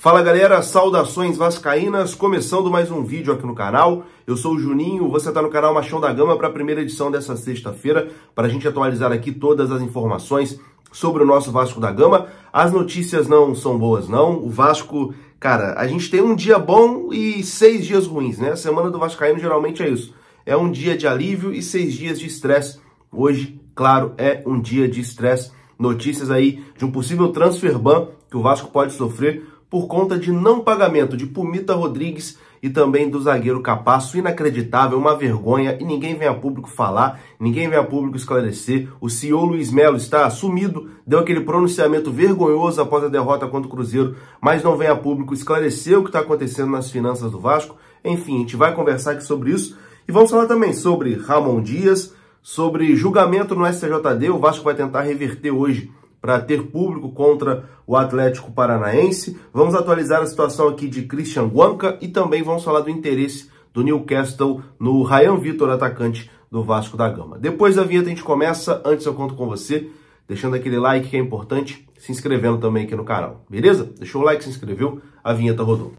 Fala galera, saudações vascaínas, começando mais um vídeo aqui no canal. Eu sou o Juninho, você está no canal Machão da Gama para a primeira edição dessa sexta-feira, para a gente atualizar aqui todas as informações sobre o nosso Vasco da Gama. As notícias não são boas não, o Vasco, cara, a gente tem um dia bom e 6 dias ruins, né? A semana do vascaíno geralmente é isso, é um dia de alívio e 6 dias de estresse. Hoje, claro, é um dia de estresse. Notícias aí de um possível transfer ban que o Vasco pode sofrer por conta de não pagamento de Pumita Rodrigues e também do zagueiro Capasso. Inacreditável, uma vergonha, e ninguém vem a público falar, ninguém vem a público esclarecer. O CEO Luiz Melo está sumido, deu aquele pronunciamento vergonhoso após a derrota contra o Cruzeiro, mas não vem a público esclarecer o que está acontecendo nas finanças do Vasco. Enfim, a gente vai conversar aqui sobre isso e vamos falar também sobre Ramon Dias, sobre julgamento no STJD. O Vasco vai tentar reverter hoje para ter público contra o Atlético Paranaense. Vamos atualizar a situação aqui de Christian Guanca e também vamos falar do interesse do Newcastle no Ryan Vitor, atacante do Vasco da Gama. Depois da vinheta a gente começa. Antes eu conto com você, deixando aquele like que é importante, se inscrevendo também aqui no canal, beleza? Deixou o like, se inscreveu, a vinheta rodou.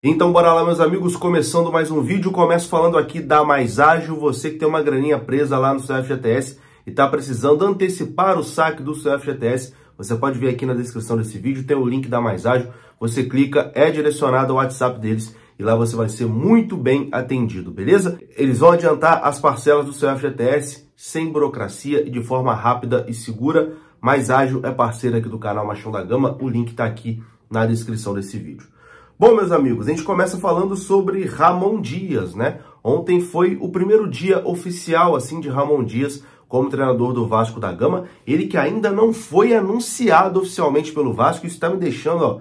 Então bora lá, meus amigos, começando mais um vídeo. Começo falando aqui da Mais Ágil. Você que tem uma graninha presa lá no seu FGTS e está precisando antecipar o saque do seu FGTS, você pode ver aqui na descrição desse vídeo, tem o link da Mais Ágil. Você clica, é direcionado ao WhatsApp deles e lá você vai ser muito bem atendido, beleza? Eles vão adiantar as parcelas do seu FGTS sem burocracia e de forma rápida e segura. Mais Ágil é parceira aqui do canal Machão da Gama, o link está aqui na descrição desse vídeo. Bom, meus amigos, a gente começa falando sobre Ramon Dias, né? Ontem foi o primeiro dia oficial, assim, de Ramon Dias como treinador do Vasco da Gama. Ele que ainda não foi anunciado oficialmente pelo Vasco. Isso está me deixando, ó,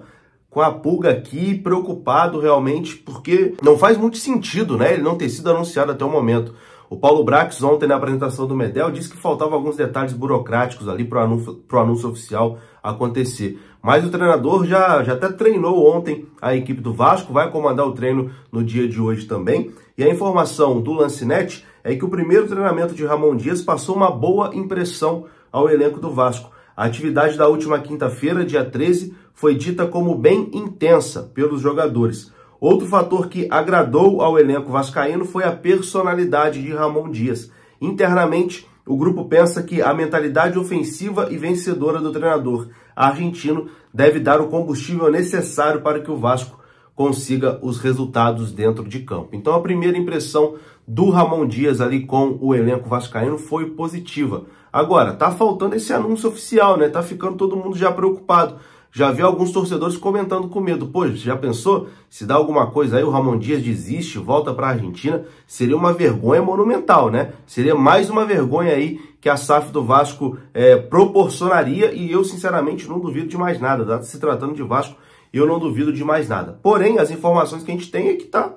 com a pulga aqui, preocupado realmente, porque não faz muito sentido, né? Ele não ter sido anunciado até o momento. O Paulo Brax, ontem na apresentação do Medel, disse que faltavam alguns detalhes burocráticos ali para o anúncio oficial acontecer. Mas o treinador já até treinou ontem a equipe do Vasco, vai comandar o treino no dia de hoje também. E a informação do Lancinete é que o primeiro treinamento de Ramon Dias passou uma boa impressão ao elenco do Vasco. A atividade da última quinta-feira, dia 13, foi dita como bem intensa pelos jogadores. Outro fator que agradou ao elenco vascaíno foi a personalidade de Ramon Dias. Internamente, o grupo pensa que a mentalidade ofensiva e vencedora do treinador argentino deve dar o combustível necessário para que o Vasco consiga os resultados dentro de campo. Então a primeira impressão do Ramon Dias ali com o elenco vascaíno foi positiva. Agora, tá faltando esse anúncio oficial, né? Tá ficando todo mundo já preocupado. Já vi alguns torcedores comentando com medo. Pô, já pensou? Se dá alguma coisa aí, o Ramon Dias desiste, volta para a Argentina, seria uma vergonha monumental, né? Seria mais uma vergonha aí que a SAF do Vasco proporcionaria, e eu, sinceramente, não duvido de mais nada. Se tratando de Vasco, eu não duvido de mais nada. Porém, as informações que a gente tem é que tá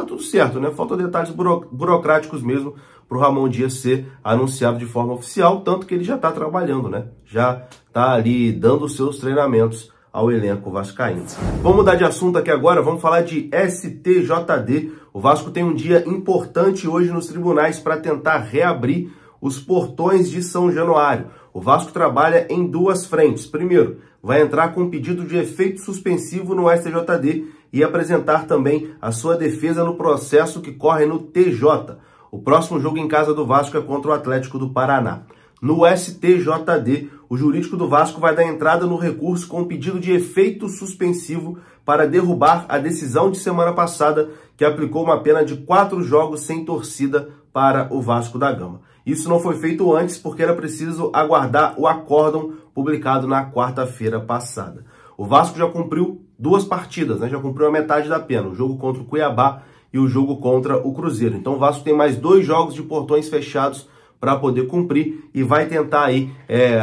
tudo certo, né? Faltam detalhes burocráticos mesmo para o Ramon Dias ser anunciado de forma oficial, tanto que ele já está trabalhando, né? Já está ali dando os seus treinamentos ao elenco vascaíno. Vamos mudar de assunto aqui agora, vamos falar de STJD. O Vasco tem um dia importante hoje nos tribunais para tentar reabrir os portões de São Januário. O Vasco trabalha em duas frentes. Primeiro, vai entrar com um pedido de efeito suspensivo no STJD e apresentar também a sua defesa no processo que corre no TJ. O próximo jogo em casa do Vasco é contra o Atlético do Paraná. No STJD, o jurídico do Vasco vai dar entrada no recurso com um pedido de efeito suspensivo para derrubar a decisão de semana passada que aplicou uma pena de 4 jogos sem torcida para o Vasco da Gama. Isso não foi feito antes porque era preciso aguardar o acórdão publicado na quarta-feira passada. O Vasco já cumpriu 2 partidas, né? Já cumpriu a metade da pena, o jogo contra o Cuiabá e o jogo contra o Cruzeiro. Então o Vasco tem mais 2 jogos de portões fechados para poder cumprir e vai tentar aí,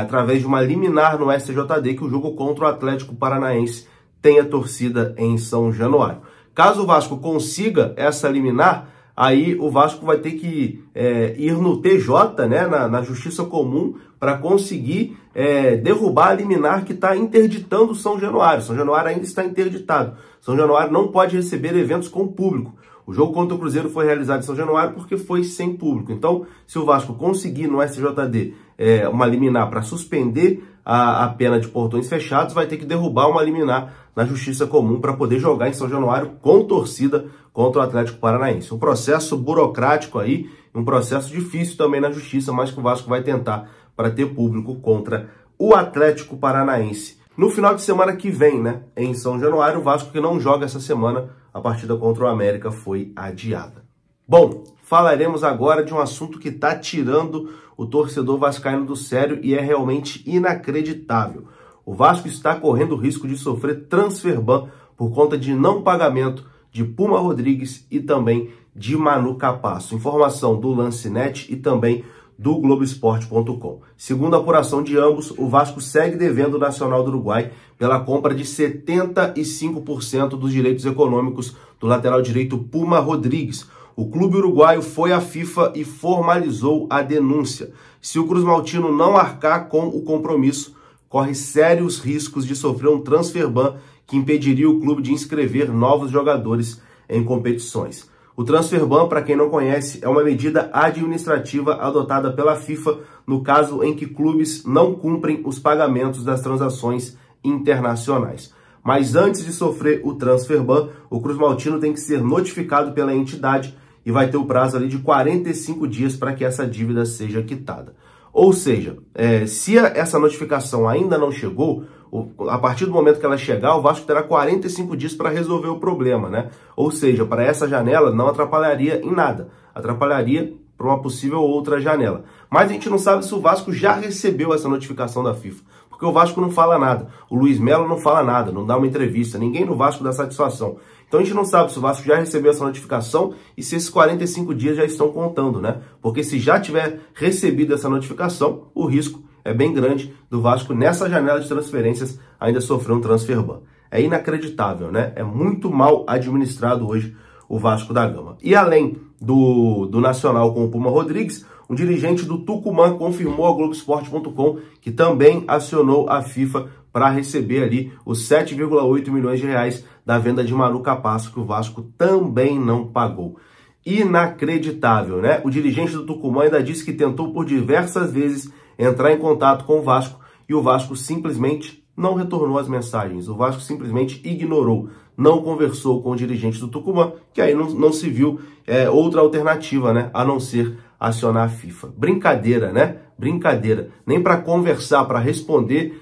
através de uma liminar no STJD, que o jogo contra o Atlético Paranaense tenha torcida em São Januário. Caso o Vasco consiga essa liminar, aí o Vasco vai ter que ir no TJ, né, na Justiça Comum, para conseguir derrubar a liminar que está interditando o São Januário. São Januário ainda está interditado. São Januário não pode receber eventos com público. O jogo contra o Cruzeiro foi realizado em São Januário porque foi sem público. Então, se o Vasco conseguir no STJD uma liminar para suspender a pena de portões fechados, vai ter que derrubar uma liminar na Justiça Comum para poder jogar em São Januário com torcida contra o Atlético Paranaense. Um processo burocrático aí, um processo difícil também na Justiça, mas que o Vasco vai tentar para ter público contra o Atlético Paranaense. No final de semana que vem, né, em São Januário, o Vasco que não joga essa semana, a partida contra o América foi adiada. Bom, falaremos agora de um assunto que está tirando o torcedor vascaíno do sério e é realmente inacreditável. O Vasco está correndo o risco de sofrer transfer ban por conta de não pagamento de Puma Rodrigues e também de Manu Capasso. Informação do Lancenet e também do Globoesporte.com. Segundo a apuração de ambos, o Vasco segue devendo o Nacional do Uruguai pela compra de 75% dos direitos econômicos do lateral direito Puma Rodrigues. O clube uruguaio foi à FIFA e formalizou a denúncia. Se o Cruz Maltino não arcar com o compromisso, corre sérios riscos de sofrer um transfer ban que impediria o clube de inscrever novos jogadores em competições. O transfer ban, para quem não conhece, é uma medida administrativa adotada pela FIFA no caso em que clubes não cumprem os pagamentos das transações internacionais. Mas antes de sofrer o transfer ban, o Cruz Maltino tem que ser notificado pela entidade e vai ter o prazo ali de 45 dias para que essa dívida seja quitada. Ou seja, se essa notificação ainda não chegou, a partir do momento que ela chegar, o Vasco terá 45 dias para resolver o problema, né? Ou seja, para essa janela não atrapalharia em nada, atrapalharia para uma possível outra janela. Mas a gente não sabe se o Vasco já recebeu essa notificação da FIFA, porque o Vasco não fala nada, o Luiz Melo não fala nada, não dá uma entrevista, ninguém no Vasco dá satisfação. Então a gente não sabe se o Vasco já recebeu essa notificação e se esses 45 dias já estão contando, né? Porque se já tiver recebido essa notificação, o risco é bem grande do Vasco nessa janela de transferências ainda sofrer um transfer ban. É inacreditável, né? É muito mal administrado hoje o Vasco da Gama. E além do Nacional com o Puma Rodrigues, um dirigente do Tucumã confirmou ao Globoesporte.com que também acionou a FIFA para receber ali os 7,8 milhões de reais da venda de Manu Capasso, que o Vasco também não pagou. Inacreditável, né? O dirigente do Tucumã ainda disse que tentou por diversas vezes entrar em contato com o Vasco e o Vasco simplesmente não retornou as mensagens. O Vasco simplesmente ignorou, não conversou com o dirigente do Tucumã, que aí não se viu outra alternativa, né, a não ser acionar a FIFA. Brincadeira, né? Brincadeira. Nem para conversar, para responder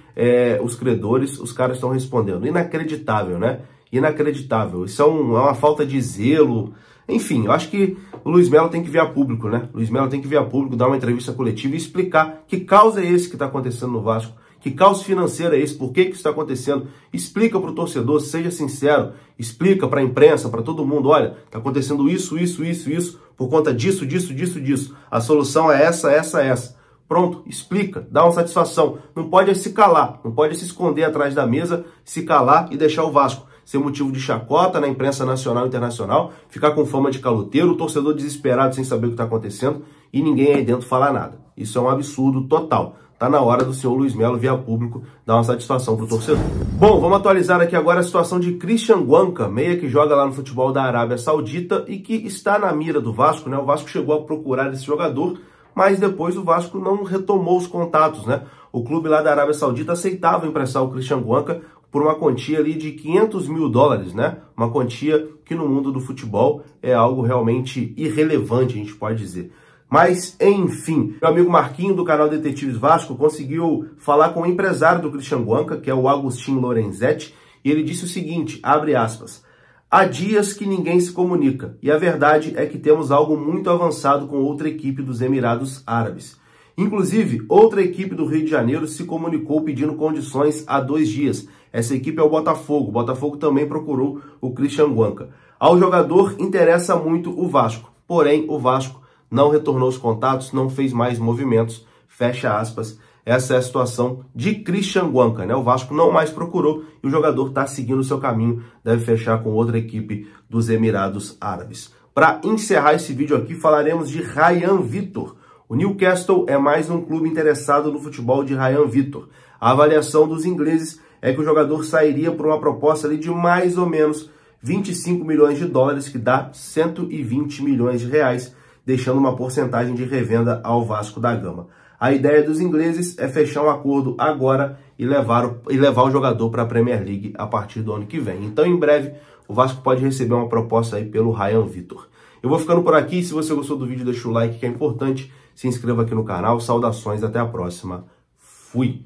os credores, os caras estão respondendo. Inacreditável, né? Inacreditável. Isso é uma falta de zelo. Enfim, eu acho que o Luiz Melo tem que vir a público, né? O Luiz Melo tem que vir a público, dar uma entrevista coletiva e explicar que caos é esse que está acontecendo no Vasco, que caos financeiro é esse, por que isso está acontecendo. Explica para o torcedor, seja sincero, explica para a imprensa, para todo mundo, olha, está acontecendo isso, por conta disso. A solução é essa. Pronto, explica, dá uma satisfação. Não pode se calar, não pode se esconder atrás da mesa, se calar e deixar o Vasco ser motivo de chacota na imprensa nacional e internacional, ficar com fama de caloteiro, o torcedor desesperado sem saber o que está acontecendo e ninguém aí dentro falar nada. Isso é um absurdo total. Tá na hora do senhor Luiz Melo vir a público dar uma satisfação pro torcedor. Bom, vamos atualizar aqui agora a situação de Christian Guanca, meia que joga lá no futebol da Arábia Saudita e que está na mira do Vasco, né? O Vasco chegou a procurar esse jogador, mas depois o Vasco não retomou os contatos, né? O clube lá da Arábia Saudita aceitava emprestar o Christian Guanca por uma quantia ali de $500 mil, né? Uma quantia que no mundo do futebol é algo realmente irrelevante, a gente pode dizer. Mas, enfim, meu amigo Marquinho, do canal Detetives Vasco, conseguiu falar com o empresário do Christian Guanca, que é o Agustin Lorenzetti, e ele disse o seguinte, abre aspas, há dias que ninguém se comunica, e a verdade é que temos algo muito avançado com outra equipe dos Emirados Árabes. Inclusive, outra equipe do Rio de Janeiro se comunicou pedindo condições há 2 dias. Essa equipe é o Botafogo. O Botafogo também procurou o Christian Guanca. Ao jogador interessa muito o Vasco, porém o Vasco não retornou os contatos, não fez mais movimentos, fecha aspas. Essa é a situação de Christian Guanca, né? O Vasco não mais procurou e o jogador está seguindo o seu caminho, deve fechar com outra equipe dos Emirados Árabes. Para encerrar esse vídeo aqui, falaremos de Ryan Vitor. O Newcastle é mais um clube interessado no futebol de Ryan Vitor. A avaliação dos ingleses é que o jogador sairia por uma proposta ali de mais ou menos $25 milhões, que dá 120 milhões de reais, deixando uma porcentagem de revenda ao Vasco da Gama. A ideia dos ingleses é fechar um acordo agora e levar o jogador para a Premier League a partir do ano que vem. Então, em breve, o Vasco pode receber uma proposta aí pelo Ryan Vitor. Eu vou ficando por aqui. Se você gostou do vídeo, deixa o like, que é importante. Se inscreva aqui no canal. Saudações, até a próxima. Fui!